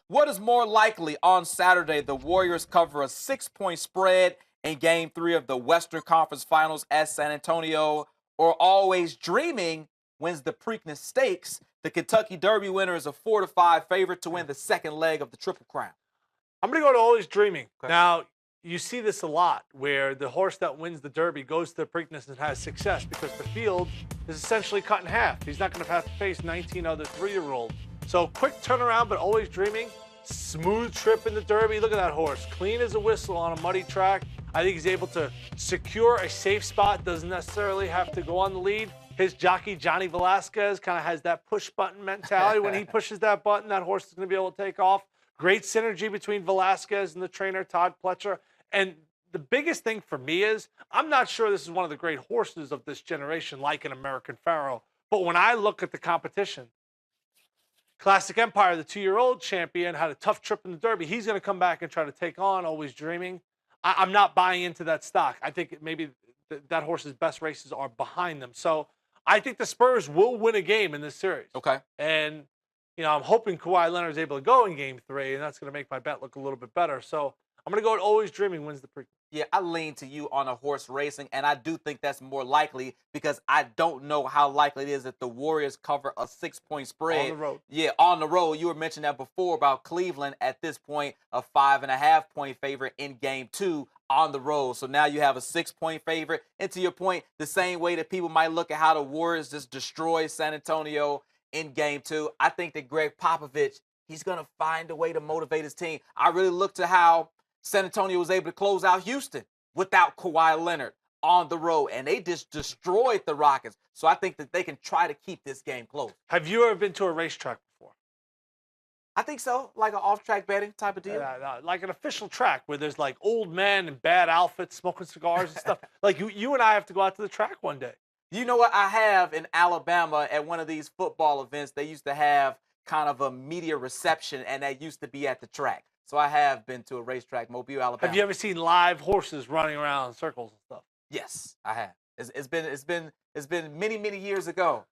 What is more likely on Saturday? The Warriors cover a 6-point spread in Game 3 of the Western Conference Finals at San Antonio, or Always Dreaming wins the Preakness Stakes? The Kentucky Derby winner is a 4-5 favorite to win the second leg of the Triple Crown. I'm going to go to Always Dreaming. Okay. Now, you see this a lot where the horse that wins the Derby goes to the Preakness and has success because the field is essentially cut in half. He's not going to have to face 19 other 3-year-olds. So quick turnaround, but Always Dreaming. Smooth trip in the Derby. Look at that horse. Clean as a whistle on a muddy track. I think he's able to secure a safe spot. Doesn't necessarily have to go on the lead. His jockey, Johnny Velasquez, kind of has that push button mentality. When he pushes that button, that horse is going to be able to take off. Great synergy between Velasquez and the trainer, Todd Pletcher. And the biggest thing for me is I'm not sure this is one of the great horses of this generation, like an American Pharaoh. But when I look at the competition, Classic Empire, the 2-year-old champion, had a tough trip in the Derby. He's going to come back and try to take on Always Dreaming. I'm not buying into that stock. I think maybe that horse's best races are behind them. So I think the Spurs will win a game in this series. Okay. And, I'm hoping Kawhi Leonard is able to go in Game 3, and that's going to make my bet look a little bit better. So I'm going to go with Always Dreaming wins the Preakness. Yeah, I lean to you on a horse racing, and I do think that's more likely because I don't know how likely it is that the Warriors cover a 6-point spread. On the road. Yeah, on the road. You were mentioning that before about Cleveland at this point, a 5.5-point favorite in Game 2 on the road. So now you have a 6-point favorite. And to your point, the same way that people might look at how the Warriors just destroyed San Antonio in Game 2, I think that Greg Popovich, he's going to find a way to motivate his team. I really look to how San Antonio was able to close out Houston without Kawhi Leonard on the road, and they just destroyed the Rockets. So I think that they can try to keep this game close. Have you ever been to a racetrack before? I think so, like an off-track betting type of deal. Like an official track where there's like old men in bad outfits smoking cigars and stuff. Like you and I have to go out to the track one day. You know what? I have in Alabama at one of these football events, they used to have kind of a media reception, and that used to be at the track. So I have been to a racetrack, Mobile, Alabama. Have you ever seen live horses running around in circles and stuff? Yes, I have. It's been many years ago.